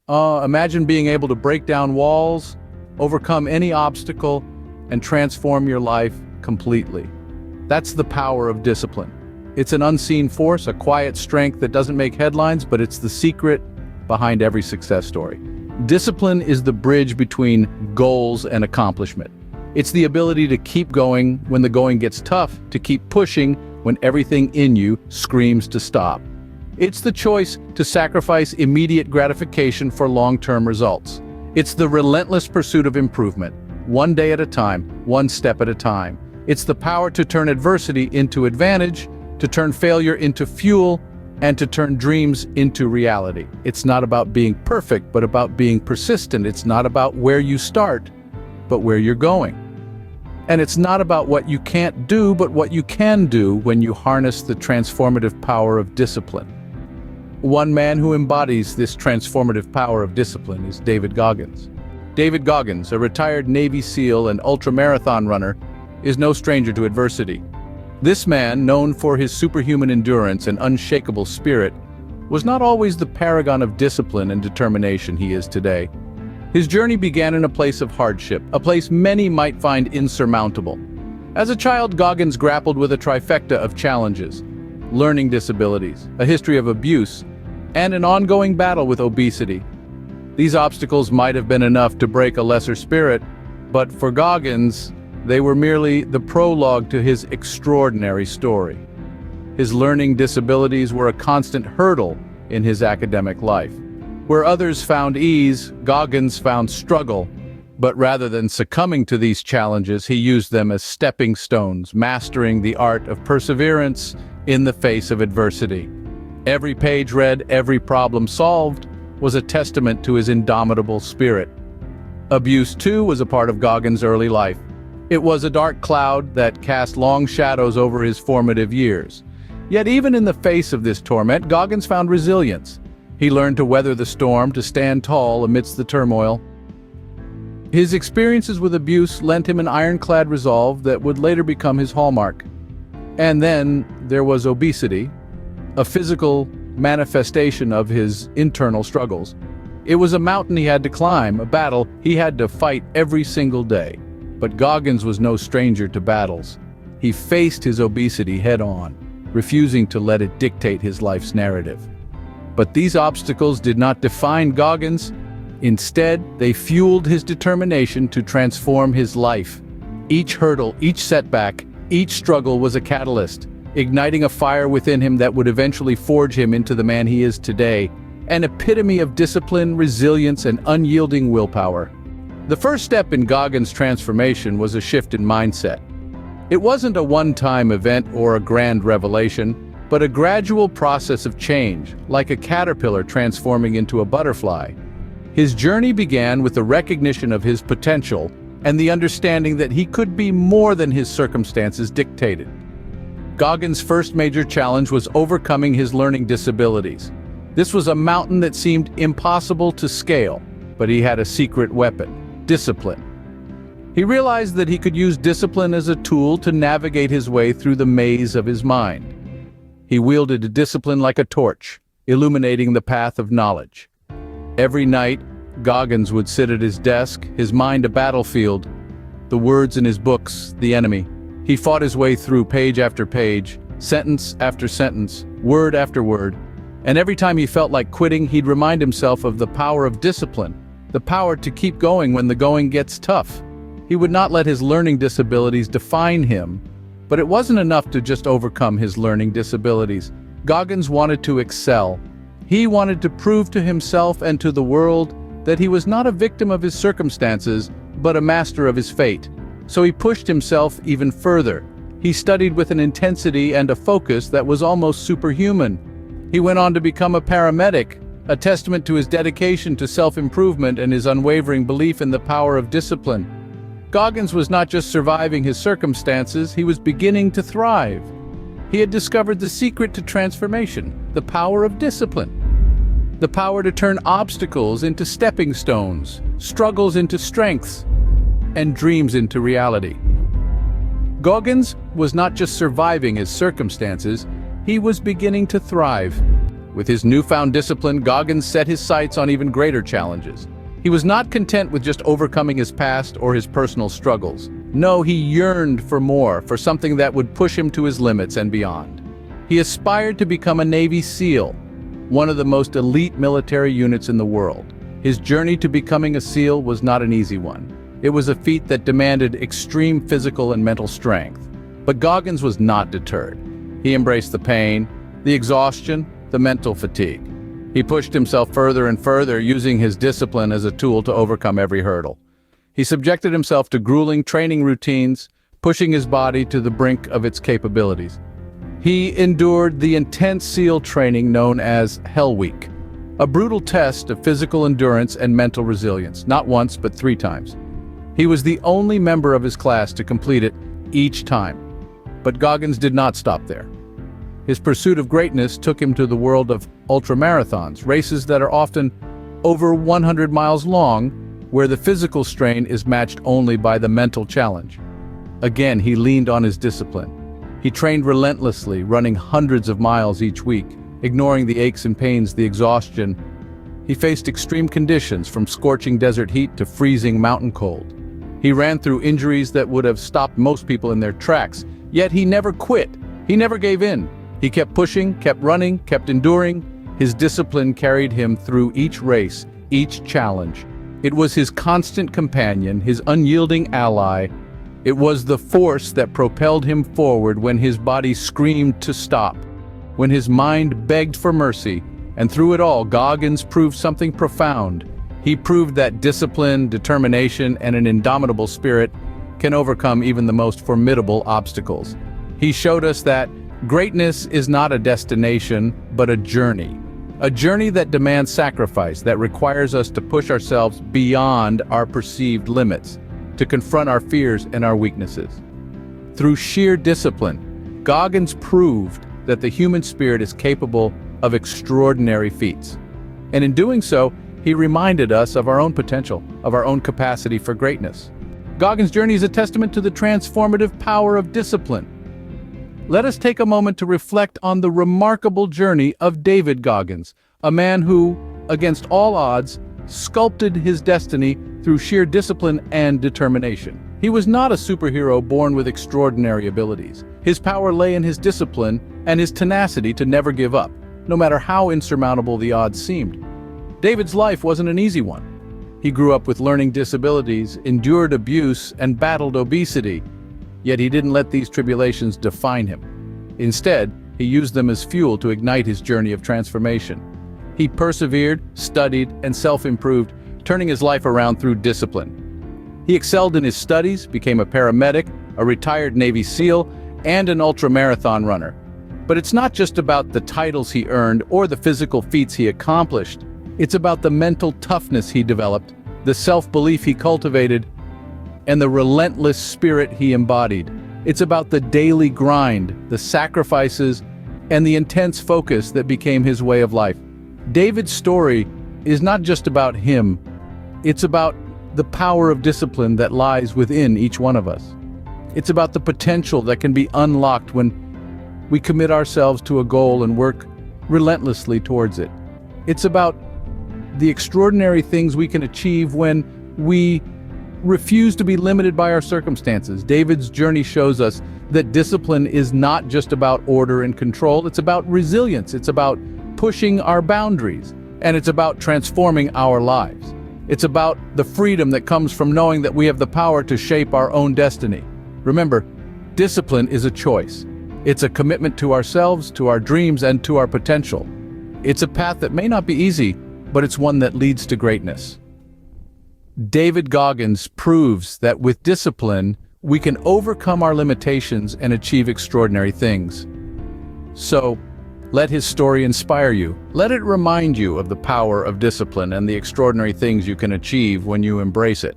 Imagine being able to break down walls, overcome any obstacle, and transform your life completely. That's the power of discipline. It's an unseen force, a quiet strength that doesn't make headlines, but it's the secret behind every success story. Discipline is the bridge between goals and accomplishment. It's the ability to keep going when the going gets tough, to keep pushing when everything in you screams to stop. It's the choice to sacrifice immediate gratification for long-term results. It's the relentless pursuit of improvement, one day at a time, one step at a time. It's the power to turn adversity into advantage, to turn failure into fuel, and to turn dreams into reality. It's not about being perfect, but about being persistent. It's not about where you start, but where you're going. And it's not about what you can't do, but what you can do when you harness the transformative power of discipline. One man who embodies this transformative power of discipline is David Goggins. David Goggins, a retired Navy SEAL and ultramarathon runner, is no stranger to adversity. This man, known for his superhuman endurance and unshakable spirit, was not always the paragon of discipline and determination he is today. His journey began in a place of hardship, a place many might find insurmountable. As a child, Goggins grappled with a trifecta of challenges: learning disabilities, a history of abuse, and an ongoing battle with obesity. These obstacles might have been enough to break a lesser spirit, but for Goggins, they were merely the prologue to his extraordinary story. His learning disabilities were a constant hurdle in his academic life. Where others found ease, Goggins found struggle. But rather than succumbing to these challenges, he used them as stepping stones, mastering the art of perseverance in the face of adversity. Every page read, every problem solved, was a testament to his indomitable spirit. Abuse, too, was a part of Goggins' early life. It was a dark cloud that cast long shadows over his formative years. Yet even in the face of this torment, Goggins found resilience. He learned to weather the storm, to stand tall amidst the turmoil. His experiences with abuse lent him an ironclad resolve that would later become his hallmark. And then there was obesity, a physical manifestation of his internal struggles. It was a mountain he had to climb, a battle he had to fight every single day. But Goggins was no stranger to battles. He faced his obesity head-on, refusing to let it dictate his life's narrative. But these obstacles did not define Goggins. Instead, they fueled his determination to transform his life. Each hurdle, each setback, each struggle was a catalyst, igniting a fire within him that would eventually forge him into the man he is today, an epitome of discipline, resilience, and unyielding willpower. The first step in Goggins' transformation was a shift in mindset. It wasn't a one-time event or a grand revelation, but a gradual process of change, like a caterpillar transforming into a butterfly. His journey began with the recognition of his potential and the understanding that he could be more than his circumstances dictated. Goggins' first major challenge was overcoming his learning disabilities. This was a mountain that seemed impossible to scale, but he had a secret weapon: discipline. He realized that he could use discipline as a tool to navigate his way through the maze of his mind. He wielded a discipline like a torch, illuminating the path of knowledge. Every night, Goggins would sit at his desk, his mind a battlefield, the words in his books the enemy. He fought his way through page after page, sentence after sentence, word after word, and every time he felt like quitting, he'd remind himself of the power of discipline, the power to keep going when the going gets tough. He would not let his learning disabilities define him, but it wasn't enough to just overcome his learning disabilities. Goggins wanted to excel. He wanted to prove to himself and to the world that he was not a victim of his circumstances, but a master of his fate. So he pushed himself even further. He studied with an intensity and a focus that was almost superhuman. He went on to become a paramedic, a testament to his dedication to self-improvement and his unwavering belief in the power of discipline. Goggins was not just surviving his circumstances, he was beginning to thrive. He had discovered the secret to transformation, the power of discipline. The power to turn obstacles into stepping stones, struggles into strengths, and dreams into reality. Goggins was not just surviving his circumstances, he was beginning to thrive. With his newfound discipline, Goggins set his sights on even greater challenges. He was not content with just overcoming his past or his personal struggles. No, he yearned for more, for something that would push him to his limits and beyond. He aspired to become a Navy SEAL, one of the most elite military units in the world. His journey to becoming a SEAL was not an easy one. It was a feat that demanded extreme physical and mental strength. But Goggins was not deterred. He embraced the pain, the exhaustion, the mental fatigue. He pushed himself further and further, using his discipline as a tool to overcome every hurdle. He subjected himself to grueling training routines, pushing his body to the brink of its capabilities. He endured the intense SEAL training known as Hell Week, a brutal test of physical endurance and mental resilience, not once but 3 times. He was the only member of his class to complete it each time. But Goggins did not stop there. His pursuit of greatness took him to the world of ultramarathons, races that are often over 100 miles long, where the physical strain is matched only by the mental challenge. Again, he leaned on his discipline. He trained relentlessly, running hundreds of miles each week, ignoring the aches and pains, the exhaustion. He faced extreme conditions, from scorching desert heat to freezing mountain cold. He ran through injuries that would have stopped most people in their tracks, yet he never quit. He never gave in. He kept pushing, kept running, kept enduring. His discipline carried him through each race, each challenge. It was his constant companion, his unyielding ally. It was the force that propelled him forward when his body screamed to stop, when his mind begged for mercy. And through it all, Goggins proved something profound. He proved that discipline, determination, and an indomitable spirit can overcome even the most formidable obstacles. He showed us that greatness is not a destination, but a journey that demands sacrifice, that requires us to push ourselves beyond our perceived limits, to confront our fears and our weaknesses. Through sheer discipline, Goggins proved that the human spirit is capable of extraordinary feats. And in doing so, he reminded us of our own potential, of our own capacity for greatness. Goggins' journey is a testament to the transformative power of discipline. Let us take a moment to reflect on the remarkable journey of David Goggins, a man who, against all odds, sculpted his destiny through sheer discipline and determination. He was not a superhero born with extraordinary abilities. His power lay in his discipline and his tenacity to never give up, no matter how insurmountable the odds seemed. David's life wasn't an easy one. He grew up with learning disabilities, endured abuse, and battled obesity. Yet he didn't let these tribulations define him. Instead, he used them as fuel to ignite his journey of transformation. He persevered, studied, and self-improved, turning his life around through discipline. He excelled in his studies, became a paramedic, a retired Navy SEAL, and an ultramarathon runner. But it's not just about the titles he earned or the physical feats he accomplished. It's about the mental toughness he developed, the self-belief he cultivated, and the relentless spirit he embodied. It's about the daily grind, the sacrifices, and the intense focus that became his way of life. David's story is not just about him. It's about the power of discipline that lies within each one of us. It's about the potential that can be unlocked when we commit ourselves to a goal and work relentlessly towards it. It's about the extraordinary things we can achieve when we refuse to be limited by our circumstances. David's journey shows us that discipline is not just about order and control. It's about resilience. It's about pushing our boundaries. And it's about transforming our lives. It's about the freedom that comes from knowing that we have the power to shape our own destiny. Remember, discipline is a choice. It's a commitment to ourselves, to our dreams, and to our potential. It's a path that may not be easy, but it's one that leads to greatness. David Goggins proves that with discipline, we can overcome our limitations and achieve extraordinary things. So, let his story inspire you. Let it remind you of the power of discipline and the extraordinary things you can achieve when you embrace it.